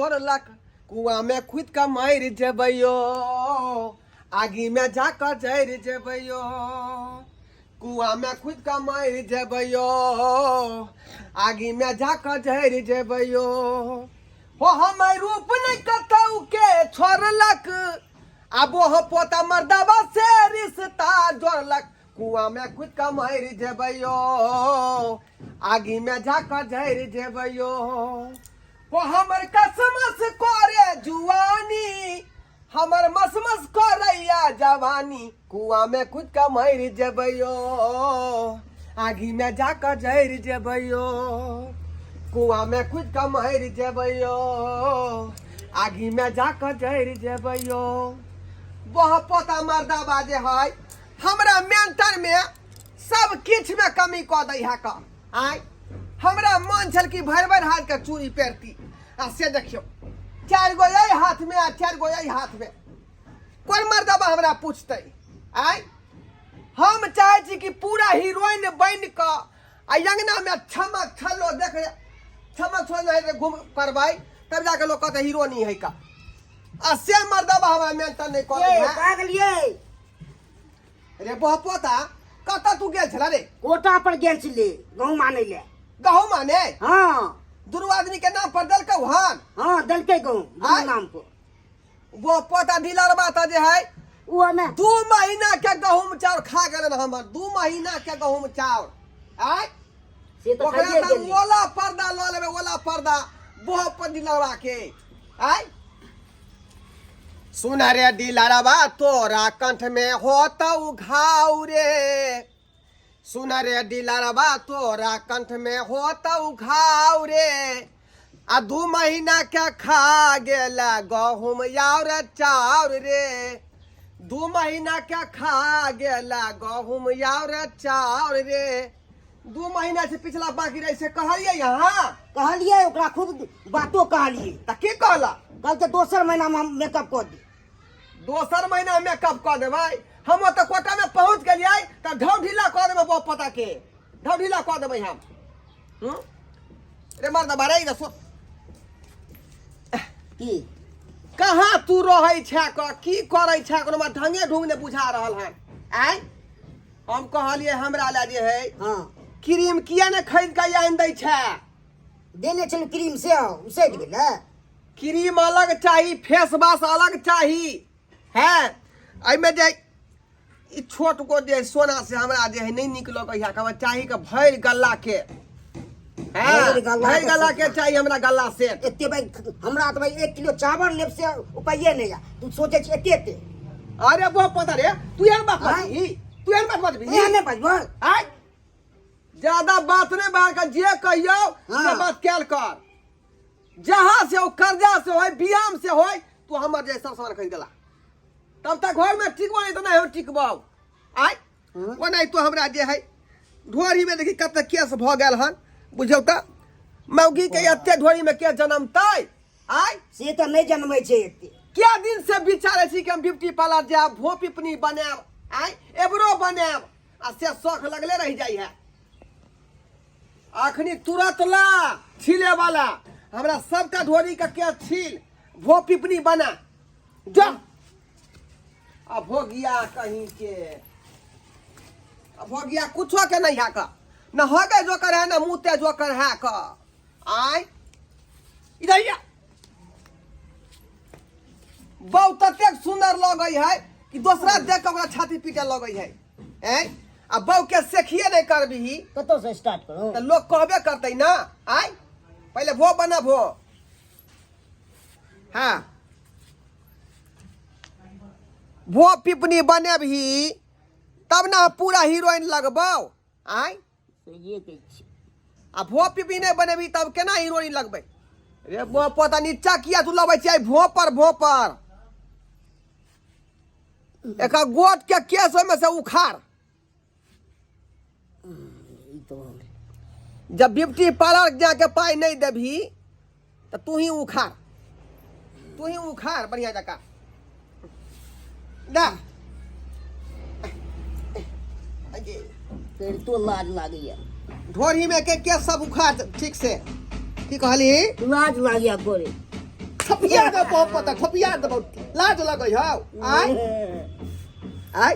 जोड़लक कुआं में खुद का मार जेबैयो आगी में जाकर जर जेबैयो कुआं में खुद का मार जेबैयो आगी में जाकर जर जेबैयो हो हमार रूप नहीं कतौ के छोड़लक अब वो पोता मर्दबा से रिश्ता जोड़लक कुआं में खुद का मार जेबैयो आगी में जाकर जर जेबैयो वो हमर कसमस करे जुआनी हमर मसमस करैया जवानी कुआं में खुद का मार जेबैयो आगी में जाकर जर जेबैयो कुआं में खुद का मार जेबैयो आगी में जाकर जर जेबैयो वह पोता मर्दा बाजे है हमरा मेंटर में सब किछ में कमी क दै है का आय हमरा मन छल कि भर भर हाथ के चूड़ी पहनती आ से देखियो 4 गो यही हाथ में आ 4 गो यही हाथ में कोई मर्दबा हमरा पूछते आय हम चाहे छी कि पूरा हीरोइन बन क आ अंगना में छमक छलो देख छमक छलो घूम करबै तब जाके लोग कहते हीरो नहीं है का आ से मर्दबा हमरा मेंटर नहीं करे है पागलिए रे बह पोता कत तू गेल छला रे कोटा पर गेल छले गहूं माने ले गहूं माने हां दुर्वादनी के नाम पर दल हन हां दलके गहूं नाम को वो पोता डीलर बात जे है वो में 2 महीना के गहूं चाउर खा गेलन हमर 2 महीना के गहूं चाउर आय से तो ओकरा खाइए त गेली ओला पर्दा ल लेबे ओला पर्दा बोह पर डीलरवा के आय सुन रे डीलरवा तोरा कंठ में होतौ घाव रे सुन रे डीलरवा तोरा कंठ में होतौ घाव रे आ 2 महीना के खा गेला गहूम यार चाउर रे 2 महीना के खा गेला गहूम यार चाउर रे 2 महीना से पिछला बाकी रहे से कहलिए यहाँ कहलिए ओकरा खूब बातो कहलिए त की कहला कल के दोसर महीना में हम मेकअप कर दी दोसर महीना में कब कह देबै हम तो कोटा में पहुंच गेलिए त ढौ ढीला कह देबै वो पता के ढौ ढीला कह देबै हम रे मर्द बारे रे सो की कहाँ तू रहै छै क की करै छै कोनो में ढंगे ढूंग ने बुझा रहल हन आय हम कहलिए हमरा ला जे है हां क्रीम किया ने खरीद के आन दै छै देने छल क्रीम से उसे गेल क्रीम अलग चाहिए फेस वॉश अलग चाहिए है एमे जे ई छोट को जे सोना से हमरा जे है नहीं निक लगे है कहबा चाहिए के भर गल्ला के है भर गल्ला के चाहिए हमरा गल्ला से एते भाई हमरा तो भाई 1 किलो चावल लेब से उपाय नहीं है तू सोचे छी एते एते अरे वो पता रे तू यार बात बाजी तू यार बात बाजी नहीं बजबो आय ज्यादा बात नहीं बात का जे कहियो से बात कैल कर जहां से हो कर्जा से हो बियाम से हो तू हमर जे सब सामान खरीद देला तब तक घर में ठीक बने तो नहीं हो ठीक बाऊ आय वो नहीं तो हमरा जे है ढोरी में देखी कत केस भ गेल हन बुझौ त मौगी के एते ढोरी में के जन्मतै आय से तो नहीं जन्मै छे एते क्या दिन से विचारे छी कि हम ब्यूटी पार्लर जाब भो पिपनी बनाब आय एबरो बनाब आ से शौक लगले रह जाई है अखनी तुरंत ला छीले वाला हमरा सबका ढोरी का के छील भो पिपनी बना जा अब हो गया कहीं के अब हो गया कुछो के नहीं है का न हो गए जो कर है न मुँह जो कर है का आय इधर या बहुत ततेक सुंदर लगे है कि दूसरा देख के ओकरा छाती पीटे लगे है हैं अब बहु के सेखिए नहीं करबी कतो से स्टार्ट करो तो लोग कहबे करते ना आय पहले भो बना भो हाँ भो पिपनी बने भी तब ना पूरा हीरोइन लगबो आय तो ये कह छी आ भो पिपनी नहीं बने भी तब केना हीरोइन लगबे रे वो पता नीचा किया तू लबै छै भो पर एक गोट के केस में से उखाड़ जब ब्यूटी पार्लर जाके पाई नहीं देभी तो तू ही उखाड़ बढ़िया जगह ना फिर तो लाज लागिया ढोरी में के सब उखाड़ ठीक से की कहली लाज लागिया गोरे थपिया दे बाप पता थपिया दे लाज लगै हौ आय आय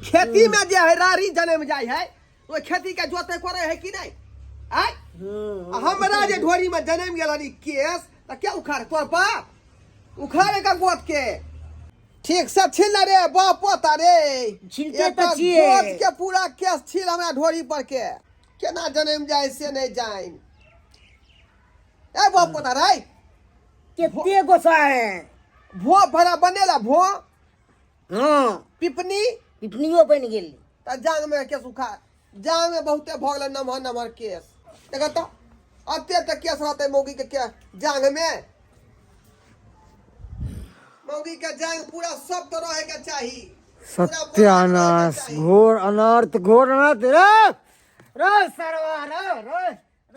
खेती में जे है रारी जने में जाय है ओ खेती के जोते करे है कि नहीं आय हमरा जे ढोरी में जन्म गेलनी केस त क्या उखाड़ तोर बाप उखाड़े का गोत के ठीक से छिल रे बाप पोता रे छिलते त छिए गोत के पूरा केस छिल हमरा ढोरी पर के केना जन्म जाय से नहीं जाय ए बाप पोता रे कितने गोसा है भो भरा बनेला भो हां पिपनी पिपनियो बन गेल त जांग में केस उखाड़ जांग में बहुते भगल नमहर नमहर केस देखा तो अते तक केस रहते मौगी के जांग में मौगी के जांग पूरा सब तो रहे के चाहिए सत्यानाश घोर अनर्थ रे रे सरवा रे रे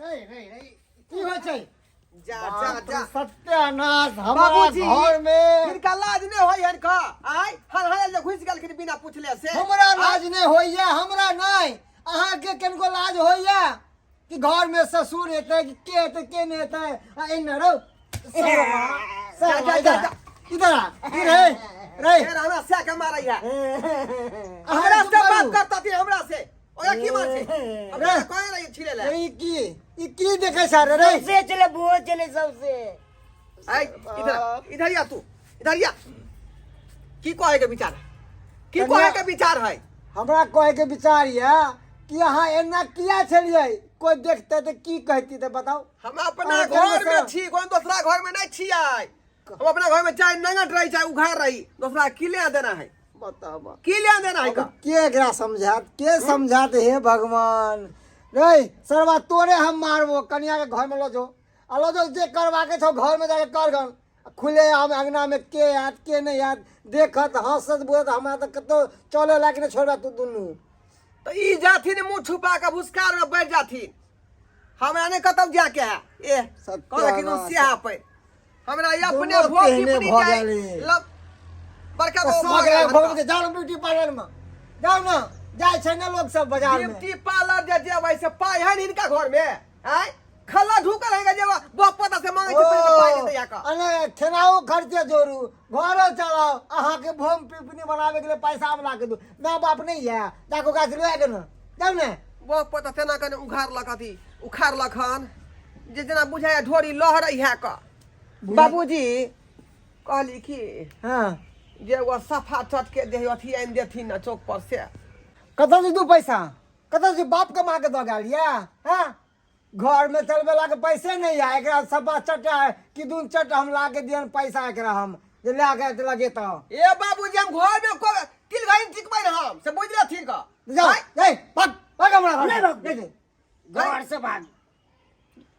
रे रे की हो छै जा जा जा सत्यानाश हमारा बाबूजी घर में इनका लाज नहीं होय इनका आय हर हर जे घुस गेल बिना पूछले से हमरा लाज नहीं होइया हमरा नहीं अहाँ के किनको लाज होइया कि घर में ससुर हेतै कि के हेतै के नहीं हेतै आ इन रो सरवा जा इधर आ रे रे फिर हमरा से के मारै है हमरा से बात करता थी हमरा से ओया की बात है हमरा कोई नहीं छिले ले ई की देखे सर रे से चले बहुत चले सबसे आय इधर इधर या तू इधर या की कहे के विचार की कहे के विचार है हमरा कहे के विचार या कि अहाँ एना किया छलिए कोई देखते तो की कहती तो बताओ हम अपना घर में छी कोई दूसरा घर में नहीं छी आय हम अपना घर में चाहे नंगट रही चाहे उघार रही दूसरा की ले देना है बताओ की ले देना है का के एकरा समझात के समझात हे भगवान रे सरवा तोरे हम मारबो कन्या के घर में लो जो आ लो जो जे करवा के छो घर में जाके कर गन खुले आम अंगना में के याद के नहीं याद देखत हंसत बोलत हमरा त कतो चले लाके न छोड़बा तू दुनु तो ई जाथिन मुंह छुपा के भुस्कार में बैठ जाथिन हमरा ने कतब जाके है ए कहला कि सिया पे हमरा ये अपने दोनों भोग पहने की भोग जाए आली। बड़का तो भोग भोग के जाओ ब्यूटी पार्लर में जाओ ना जाय छै ना लोग सब बाजार में ब्यूटी पार्लर जे वैसे पाई है इनका घर में आय खला ढुकल है जे बाप पता से मांगे छै पाई दे या का अने ठेनाओ खर्चे जोरू घरो चलाओ अहाँ के भोम पिपनी बनावे के लिए पैसा हम ला के दू ना बाप नहीं है जाको गाछ ले के ना जाओ ना बाप पता तेना कने उघार लखती उखार लखन जे जना बुझाया ढोरी लहरई है का बाबूजी कहली की हां जे वो सफा चट के दे अथी आइन देथिन ना चौक पर से कतौ से दू पैसा कतौ से बाप के मां के दो गालिया हां घर में चलबे ला के पैसे नहीं है एकरा सफा चट कि दून चट हम ला के दियन पैसा एकरा हम जे ला के लगे तो ए बाबूजी हम घर में को तिल भाई टिकबै हम से बुझ लेथिन का जाओ ए भाग हमरा घर नहीं भाग। दे दे घर से भाग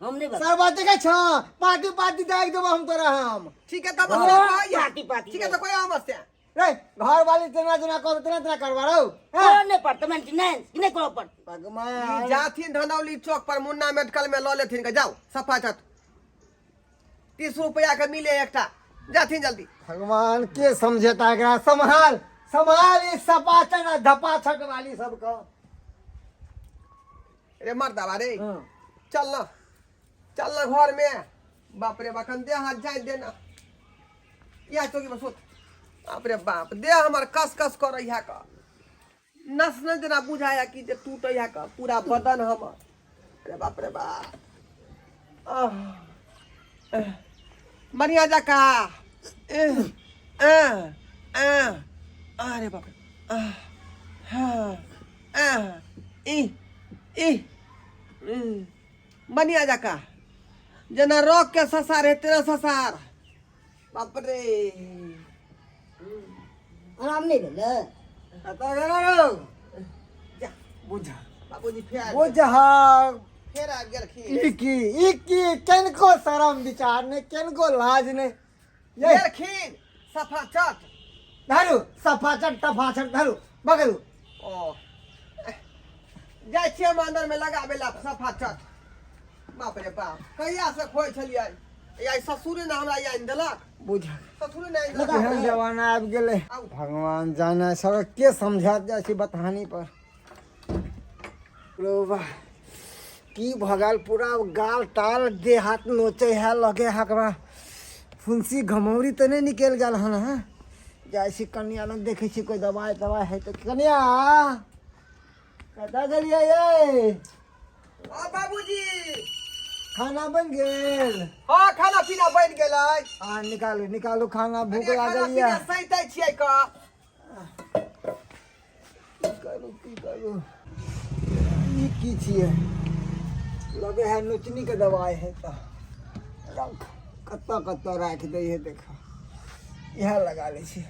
हम नहीं भाग सर बात के छ पार्टी पार्टी देख देबो हम तोरा हम ठीक है तब पार्टी ठीक है तो कोई आमस्ते रे घर वाली तना जना कर तना करवा रहो कौन नहीं पड़ता मेंटेनेंस कि नहीं करो पड़ भगवान जाथिन धनौली चौक पर मुन्ना मेडिकल में ल लेथिन के जाओ सफा चट 30 रुपया के मिले एकटा जाथिन जल्दी भगवान के समझता एकरा संभाल संभाल इस सपाचन धपा छट वाली सबको रे मर्दावा रे चल ना घर में बाप रे बखन दे हाथ जाए देना या चौकी पर सुत बाप रे बाप दे हमर कस कस कर है का नस न जना बुझाया कि जे टूट है का पूरा बदन हमर रे बाप रे बाप बढ़िया जका अरे बाप रे बढ़िया जका जना रॉक के ससार है तेरा ससार बाप रे आराम नहीं भेले जा बुझा बाबूजी फेर बुझा फेर आ गेलखिन इकी केनको शरम विचार ने केनको लाज ने ये गेलखिन सफा चट धरु सफाचट टफाचट धरु बगलू ओ जाइ छियै हम अंदर में लगाबे ला सफा चट बाप रे बाप कहिया से खोइ छलियै या ससुरे ने हमरा या देलक बुझा ससुरे ने केहन जमाना आबि गेलै भगवान जाने सब के समझात जाइ छै बथानी पर रो बा की भगल पूरा गाल टाल देह हाथ नोचे है लगे हकरा फुंसी घमौरी तो नहीं निकल गल हन हाँ जैसे कन्या लग देखे छी कोई दवाई दवाई है तो कन्या कता चलिए ये बाबूजी खाना बन गेल हाँ खाना पीना बन गेलै निकालू निकालू खाना भूख खाना लागल पीना या सहिते छियै का की करू ई की छियै लगे है नोचनी के दवाई है तो रख कत्ता कत्ता राख दै है देखो यह लगा ले छी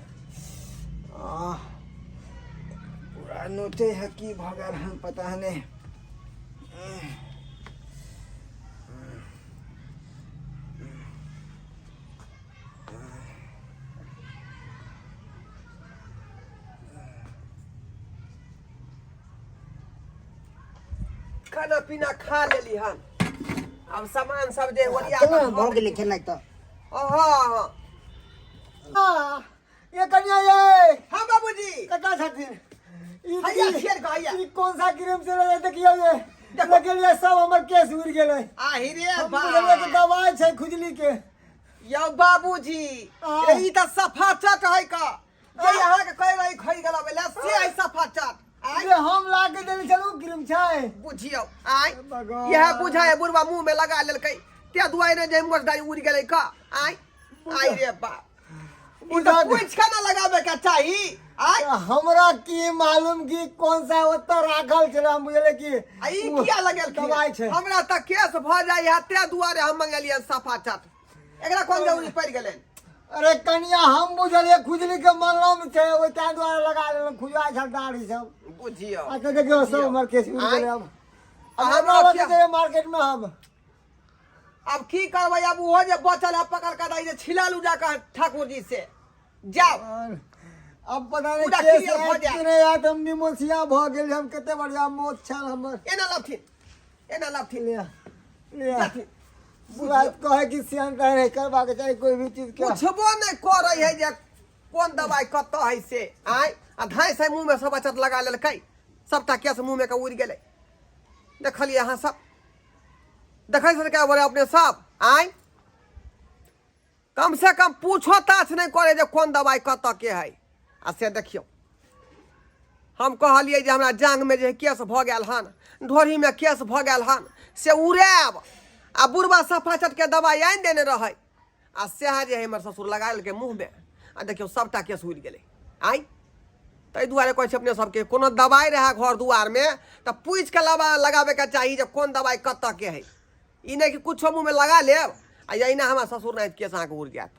पूरा नोचे है की भगल हम पता नहीं खाना पीना खा लेली हन अब सामान सब जे ओरिया चलो भोग लिखे नहीं तो हाँ ये कन्या ये हाँ बाबूजी कता छथिन हैया छियै का हैया ई कौन सा क्रीम से लगे देखियो ये लगे ये सब हमर केस उड़ गेलै आहि रे हम बा बुझलिए कि दवाई छै खुजली के यौ बाबूजी ई त सफा चट है का जे यहाँ के कह रही खरी गला बेला से है सफा चट अरे हम लाके देली चलू क्रीम छै बुझियो आय भगवान। यह बुझाय बुढ़वा मुंह में लगा लेलकै ते दुआई ने जे मोटदारी उड़ गेलै का आय आय रे बा ई त कुछ खाना लगाबे के चाही आय हमरा की मालूम कि कौन सा ओतऽ राखल छलै हम बुझले कि ई किया लगल दवाई छै हमरा त केस भ जाय है ते दुआरे हम मंगलिए सफा चट एकरा कोन जरूरी पड़ गेलै अरे कनिया हम बुझलिए खुजली के मलम छै ओइ ता द्वारा लगा लेलहुँ खुजवा छै दाढ़ी सब बुझियो अच्छा देखियो सब हमर केस उड़ गेलै अब हमरा हमरा क्या- लगे जे मार्केट में हम अब की करबै अब ओहो जे बचल है पकड़ के दाई जे छिला लू जाकर ठाकुर जी से जाओ अब पता नहीं पूरा केस clear भ जायत। किने याद हम निमोसिया भ गेल हम कते बढ़िया मौत छल हमर एना लफथिन ले ले जाथिन। बात कहे कि सियान रहे करबा के चाही कोई भी चीज के पूछबो नहीं करे है जे कौन दवाई कत है से आय आ धाय से मुंह में सब अचत लगा लेलकै सबटा केस मुंह में के उड़ गेलै देखलिए अहाँ सब देखै से क्या बोले अपने सब आय कम से कम पूछो ताछ नहीं करे जे कौन दवाई कत के है आ से देखियो हम कहलिए जे हमरा जांग में जे केस भ गेल हन ढोरी में केस भ गेल हन से उड़ाब आ बुढ़वा सफा चट के दवाई आनि देने रहे आ सेहा जे हमर ससुर लगा लेलकै मुँह में आ देखियो सबटा केस उड़ि गेलै आइ ताहि दुआरे कहै छै अपने सबके कोनो दवाई रहे घर दुआर में तऽ पूछि के लगाबे के चाही जे कोन दवाई कतऽ के है ई नहीं कि कुछो मुँह में लगा लेब आ अहिना हमर ससुर नहीं केस अहाँके उड़ि जायत